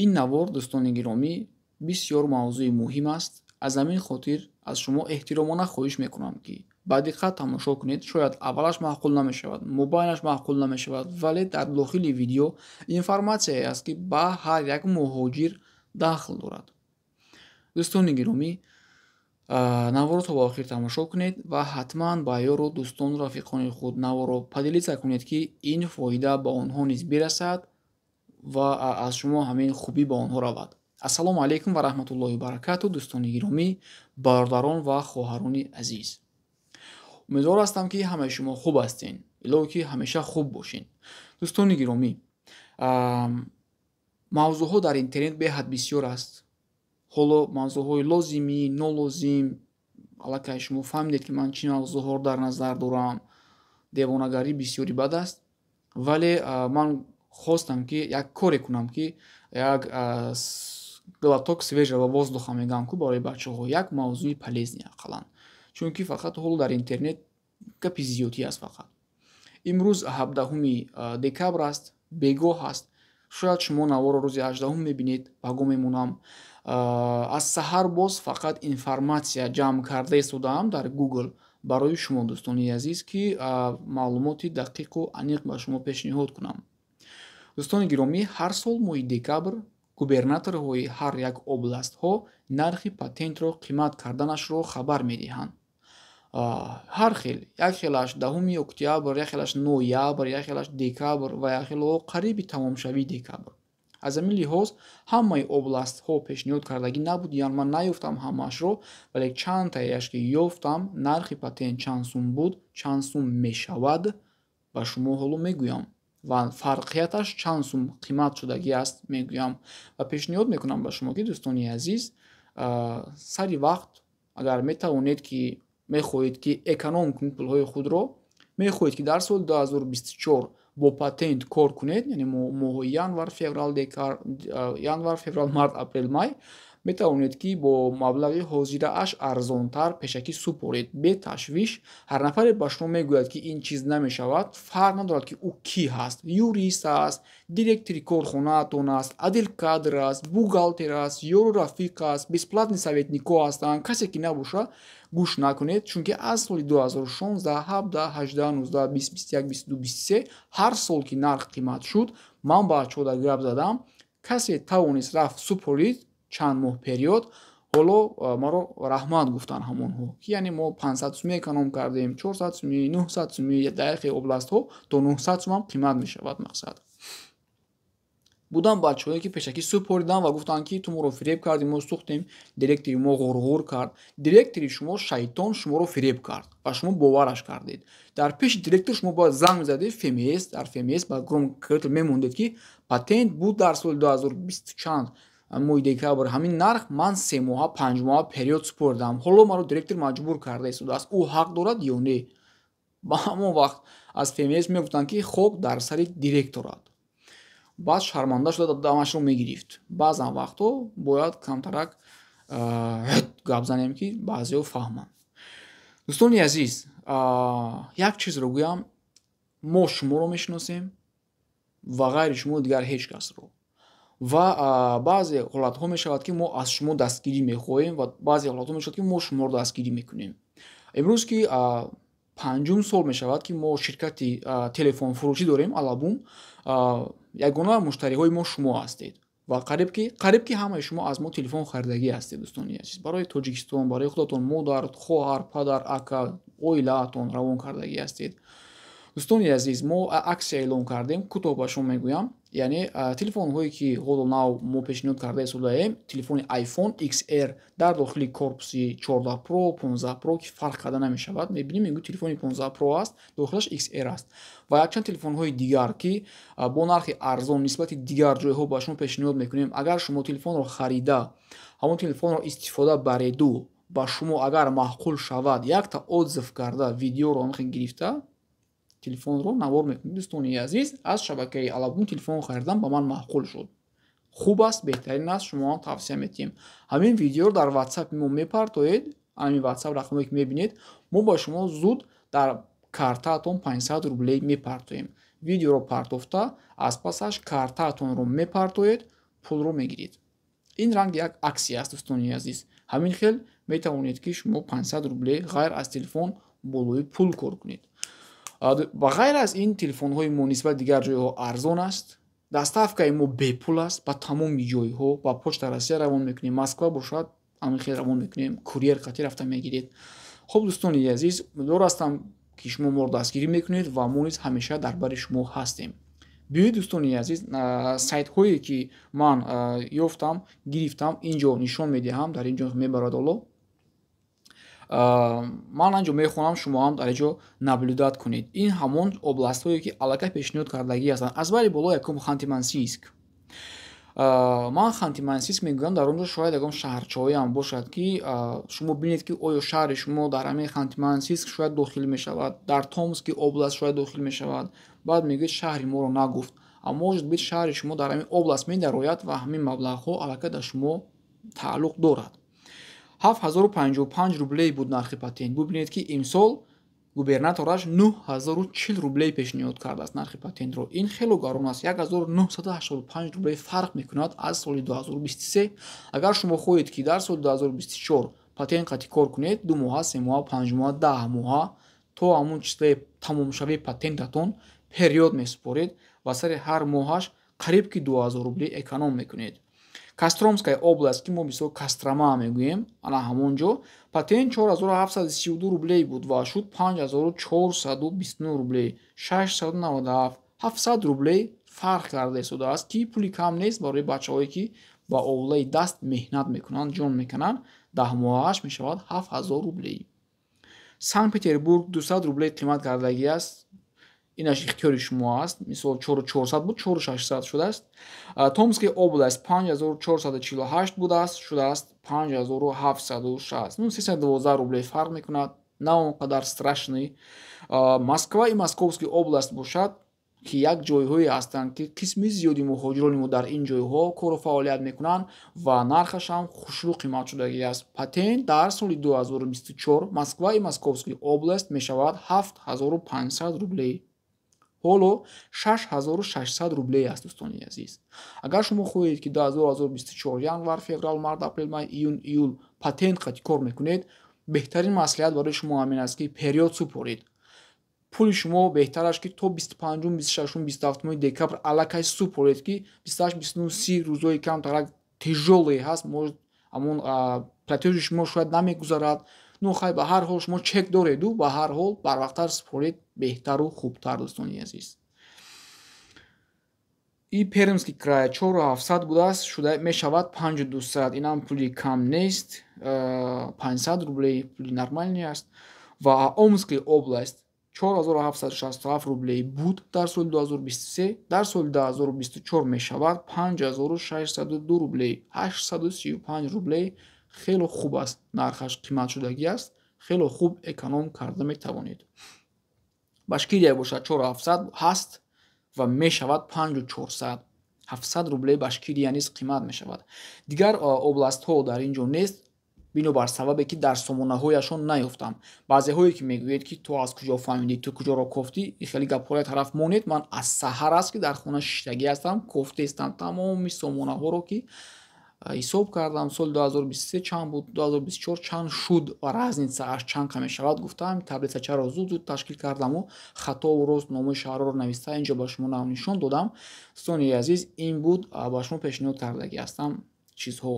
ин навор дӯстони гиромӣ бисёр мавзӯи муҳим аст. Аз ҳамин хотир аз шумо эҳтиромона хоҳиш мекунам, ки ба диққат тамошо кунед. Шояд аввалаш маъқул намешавад, мубайнаш маъқул намешавад, вале дар дохили видео информатсияе аст, ки ба ҳар як муҳоҷир дахл дорад. дӯстони гиромӣ, наворро то ба охир тамошо кунед ва ҳатман ба ёру дӯстону рафиқони худ наворро падилица кунед, ки ин фоида ба онҳо низ бирасад ва аз шумо ҳамин хубӣ ба онҳо равад. Ассалому алайкум ва раҳматуллоҳи ва баракату. дӯстони гиромӣ, бародарон ва хоҳарони азиз, умедвор ҳастам, ки ҳамаи шумо хуб ҳастед. илоҳи ки ҳамеша хуб бошед. дӯстони гиромӣ, мавзӯъҳо дар интернет беҳад бисёр аст. ҳоло мавзӯъҳои лозимӣ, нолозим, аллакай шумо фаҳмидед, ки ман чӣ мавзӯъҳоро дар назар дорам. Девонагарӣ бисёри бад аст, вале ман хостам, ки як коре кунам, ки як глоток свежего воздуха мегӯям, ки барои бачаҳо як мавзӯи полезни ақаллан. Чунки фақат ҳоло дар интернет гапи зиёдӣ аст. Фақат имрӯз 17 декабр аст, бегоҳ аст. Шояд шумо наворро рӯзи 18 мебинед. Ба гум мемонам, аз саҳар боз фақат информатсия ҷамъ карда истодаам дар Google барои шумо дӯстони азиз, ки маълумоти дақиқу аниқ ба шумо пешниҳод кунам. дӯстони гиромӣ, ҳар сол моҳи декабр губернаторҳои ҳар як областҳо нархи патентро қимат карданашро хабар медиҳанд. ҳар хел, як хелаш 10 октябр, як хелаш ноябр, як хелаш декабр ва як хело қариби тамомшавии декабр. аз ҳамин лиҳоз ҳамаи областҳо пешниҳод кардагӣ набудиянд. Ман наёфтам ҳамаашро, вале чандтаеаш ки ёфтам, нархи патент чанд сум буд, чанд сум мешавад, ба шумо ҳоло мегӯям ва фарқияташ чанд сум қимат шудагӣ аст мегӯям. Ва пешниҳод мекунам ба шумо, ки дӯстони азиз, сари вақт агар метавонед, ки мехоҳед, ки эконом кунед пулҳои худро, мехоҳед, ки дар соли 2024 бо патент кор кунед, яъне моҳҳои январ, феврал, март, апрел, май, метавонед, ки бо маблағи ҳозирааш арзонтар пешакӣ супоред бе ташвиш. ҳар нафаре ба шумо мегӯяд, ки ин чиз намешавад, фарқ надорад, ки ӯ кӣ ҳаст. юрист аст, директори корхонаатон аст, адилкадр аст, бухгалтер аст, ёру рафиқ аст, бесплатни советникҳо ҳастанд. касе ки набоша, гӯш накунед, чунки аз соли 2016, 17, 18, 19, 20, 21, 22, 23 ҳар сол ки нарх қимат шуд, ман бачаҳо дар гап задам, касе тавонист рафт супорид чанд моҳ период. ҳоло маро раҳмат гуфтанд ҳамонҳо, ки яъне мо 500 сумӣ эконом кардем, 400 сумӣ, 900 сумӣ, дар яхе областҳо то 900 сум ҳам қимат мешавад. мақсад будам бачаҳое, ки пешакӣ супоридан ва гуфтанд, ки ту моро фиреб кардӣ, мо сӯхтем, директори мо ғурғур кард. Директори шумо шайтон шуморо фиреб кард ва шумо бовараш кардед. Дар пеши директор шумо бояд занг мезадед ФМС, дар ФМС ба громкоговоритель мемондед, ки патент буд дар соли 2020 чанд моҳи декабр ҳамин нарх, ман 3 моҳа 5 моҳа период супоридам. ҳоло маро директор маҷбур карда истодааст. ӯ ҳақ дорад ё не? ба ҳамон вақт аз ФМС мегуфтанд, ки хок дар сари директорат. баъд шарманда шуда дамашро мегирифт. баъзан вақтҳо бояд камтарак гап занем, ки баъзеҳо фаҳманд. дӯстони азиз, як чизро гӯям, мо шуморо мешиносем ва ғайри шумо дигар ҳеҷ касро. ва баъзе ҳолатҳо мешавад, ки мо аз шумо дастгирӣ мехоҳем ва баъзе ҳолатҳо мешавад, ки мо шуморо дастгирӣ мекунем. имрӯз ки 5 сол мешавад, ки мо ширкати телефонфурӯшӣ дорем, Алабум. ягона муштариҳои мо шумо ҳастед ва қариб ки ҳамаи шумо аз мо телефон харидагӣ ҳастед. дӯстони азиз, барои Тоҷикистон, барои худатон модар, хоҳар, падар, ака, оилаатон равон кардагӣ ҳастед. дӯстони азиз, мо аксия эълон кардем. кӯтоҳ ба шумо мегӯям, яъне телефонҳое ки ҳоло нав мо пешниҳод карда истодаем, телефони iPhone XR дар дохили корпуси 14 Pro, 15 Pro, ки фарқ карда намешавад. мебинем мегӯ телефони 15 Pro аст, дохилаш XR аст. ва якчанд телефонҳои дигар, ки бо нархи арзон нисбати дигар ҷойҳо ба шумо пешниҳод мекунем. агар шумо телефонро харида, ҳамон телефонро истифода бареду, ба шумо агар маъқул шавад, якта отзыв карда, видеоро гирифта, телефонро навор мекунед. дӯстони азиз, аз шабакаи Алабум телефон харидан ба ман маъқул шуд. хуб аст, беҳтарин аст, шумо тавсия метиҳем. ҳамин видеоро дар WhatsApp мо мепартоед, ҳамин WhatsApp рақамое ки мебинед, мо ба шумо зуд дар картаатон 500 рублей мепартоем. видеоро партофта, аз пасаш картаатонро мепартоед, пулро мегиред. Ин ранг як аксия аст дӯстони азиз. Ҳамин хел метавонед ки шумо 500 рубле ғайр аз телефон болои пул кор кунед. Ба ғайр аз ин телефонҳои мо нисбат дигар ҷойҳо арзон аст. Доставкаи мо бепул аст ба тамоми ҷойҳо. Ба почта Россия равон мекунем, Москва бошад ҳамин хел равон мекунем, курьер қатӣ рафта мегиред. хуб дӯстони азиз, умедворастам ки шумо моро дастгирӣ мекунед ва мо низ ҳамеша дар бари шумо ҳастем. биёед дӯстони азиз, сайтҳое ки ман ёфтам, гирифтам, инҷо нишон медиҳам, дар ин ҷо мебарад оло. ман анҷо мехонам, шумо ҳам дар инҷо наблюдат кунед. Ин ҳамон областҳое ки аллакай пешниҳод кардагӣ ҳастанд. Аз бари боло якум Ханти-Мансийск. ман Ханти-Мансийск мегӯям, дар он ҷо шояд ягон шаҳрчоҳаам бошад ки шумо бинед ки оё шаҳри шумо дар ҳамин Ханти-Мансийск шояд дохил мешавад, дар Томски област шояд дохил мешавад. Баъд мегӯед шаҳри моро нагуфт. Аммо может бит шаҳри шумо дар ҳамин област медарояд ва ҳамин маблағҳо аллакай дар шумо тааллуқ дорад. 7055 рублей буд нархи патент. Бубинед ки имсол губернатораш 9040 рублей пешниҳод кардааст нархи патентро. Ин хело гарон аст. 1985 рублей фарқ мекунад аз соли 2023. Агар шумо хоҳед ки дар соли 2024 патент қатӣ кор кунед, 2 моҳа, 3 моҳа, 5 моҳа, 10 моҳа то ҳамон числои тамомшавии патентатон период месупоред ва сари ҳар моҳаш қариб ки 2000 рублей эконом мекунед. Костромская област ки мо бисёр Кострома мегӯем, ана ҳамон ҷо патент 4732 рублей буд ва шуд 5429 рублей, 697, 700 рублей фарқ карда истодааст ки пули кам нест барои бачаҳое ки ба овлаи даст меҳнат мекунанд, ҷон мекунанд. 10 моҳааш мешавад 7000 рублей. Санкт-Петербург 200 рублей қимат кардагӣ аст. Инаш ихтиёри шумо аст. Мисол 4400 буд, 4600 шудааст. Томская област 5448 будааст, шудааст 5760. 312 рублей фарқ мекунад. На он қадар страшный. Москва и Московская област бошад ки як ҷойҳое ҳастанд ки қисми зиёди муҳоҷирони мо дар ин ҷойҳо кору фаъолият мекунанд ва нархашам хушрӯ қимат шудагӣ аст. Патент дар соли 2024 Москва и Московская област мешавад 7500 рублей. ҳоло 6600 рублей аст дӯстони азиз. Агар шумо хоҳед ки 2024 январ, феврал, март, апрел, май, июн, июл патент қатӣ кор мекунед, беҳтарин маслиҳат барои шумо ҳамин аст ки период супоред. пули шумо беҳтараш ки то 25, 26, 27 декабр аллакай супоред ки 28, 29, 30 рӯзҳои камтарак тижоле ҳаст, может ҳамон платежи шумо шояд намегузарад. Ну хай ба ҳар ҳол шумо чек дореду, ба ҳар ҳол барвақттар супоред, беҳтару хубтар дӯстони азиз. И Пермский край 4700 будааст, шуда мешавад 5200. Инам пули кам нест, 500 рублей пули нормальни аст. Ва Омская область 4767 рублей буд дар соли 2023, дар соли 2024 мешавад 5602 рублей, 835 рублей. хело хуб аст, нархаш қимат шудагӣ аст, хело хуб эконом карда метавонед. Башкирия бошад 4700 ҳаст ва мешавад 5400, 700 рублей Башкирия низ қимат мешавад. Дигар областҳо дар ин ҷо нест, бинобар сабабе ки дар сомонаҳояшон наёфтам. Баъзеҳое ки мегӯед ки ту аз куҷо фаҳмидӣ, ту куҷоро кофтӣ, ин хеле гапҳои тараф монед. Ман аз саҳар аст ки дар хона шиштагӣ ҳастам, кофтаистам тамоми сомонаҳоро ки ҳисоб кардам. соли 2023 чанд буд, 2024 чанд шуд ва разницааш чанд мешавад гуфтам. Таблицачаро зуд ташкил кардаму хатову рост номаи шаҳрро нависта инҷо ба шумо нишон додам. дӯстони азиз, ин буд ба шумо пешниҳод кардагӣ ҳастам чизҳо.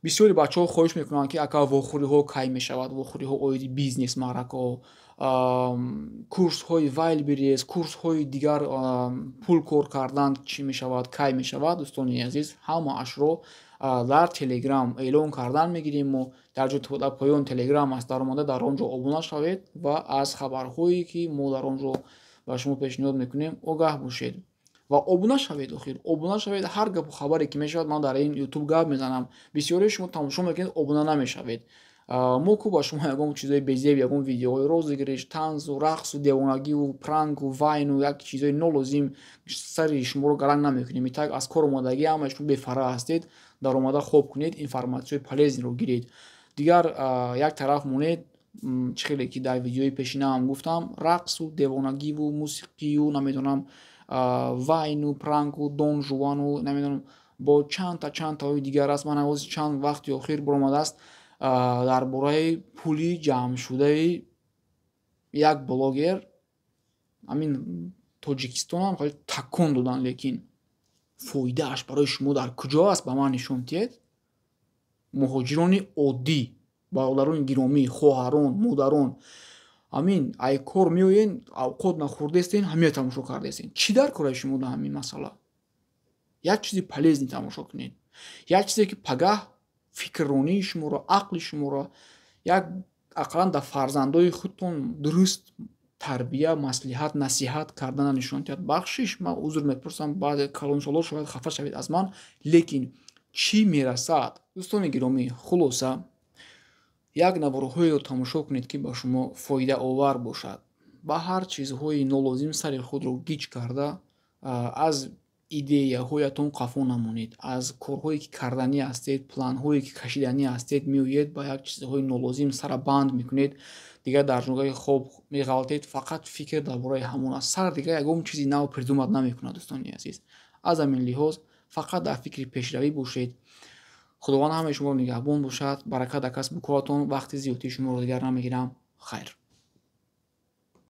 бисёри бачаҳо хоҳиш мекунанд ки ака вохӯриҳо кай мешавад, вохӯриҳо оиди бизнес маърако, курсҳои Wildberries, курсҳои дигар пул кор кардан чӣ мешавад, кай мешавад. дӯстони азиз, ҳамаашро дар Telegram эълон кардан мегирем. мо дар ҷо дар поён Telegram аст, дар омада дар он ҷо обуна шавед ва аз хабарҳое ки мо дар он ҷо ба шумо пешниҳод мекунем огаҳ бошед ва обуна шавед. Охир обуна шавед. Ҳар гапу хабаре ки мешавад, ман дар ин YouTube гап мезанам. Бисёри шумо тамошо мекунед, обуна намешавед. мо ку ба шумо ягон чизои безеб, ягон видеоҳои розыгриш, танзу, рақсу, девонагиву, пранку, вайну, як чизои нолозим сари шуморо гаранг намекунем. Итак аз кор омадагӣ ҳамаи шумо бефара ҳастед, дар омада хоб кунед, информатсияи полезниро гиред. Дигар як тараф монед, чӣ хеле ки дар видеои пешинаам гуфтам, рақсу, девонагиву, мусиқию, намедонам вайну, пранку, Дон Жуану, намедонам бо чандтаҳои дигар аст. Ман авози чанд вақти охир баромадааст дар бораи пули ҷамъшудаи як блогер ҳамин тоҷикистонам хеле такон додан, лекин фоидааш барои шумо дар куҷо аст ба ман нишон диҳед. муҳоҷирони оддӣ, бародарони гиромӣ, хоҳарон, модарон, ҳамин ай кор меоен, авқот нахӯрдестен, ҳамин тамошо кардестен. Чӣ дар кораи шумо дар ҳамин масъала? як чизи полезни тамошо кунед, як чизе ки пагаҳ фикрронии шуморо, ақли шуморо, як ақаллан дар фарзандои худтон дуруст тарбия, маслиҳат, насиҳат карданро нишон диҳад. бахшиш, ман узр мепурсам, баъди каломи суоло шояд хафа шавед аз ман, лекин чӣ мерасад? дӯстони гиромӣ, хулоса як навораҳоеро тамошо кунед, ки ба шумо фоидаовар бошад. ба ҳар чизҳои нолозим сари худро гиҷ карда, аз идеяҳоятон қафо намонед. Аз корҳое ки карданӣ ҳастед, планҳое ки кашиданӣ ҳастед, меоед ба як чизҳои нолозим сара банд мекунед. Дигар дар ҷойгоҳи хоб меғалтед, фақат фикр дар бораи ҳамон аст. Сар дигар ягон чизи нав придумад намекунад. дӯстони азиз, аз ҳамин лиҳоз фақат дар фикри пешравӣ бошед. худованд ҳамаи шуморо нигаҳбон бошад. баракат дар касбу коратон. вақти зиёдии шуморо дигар намегирам. хайр.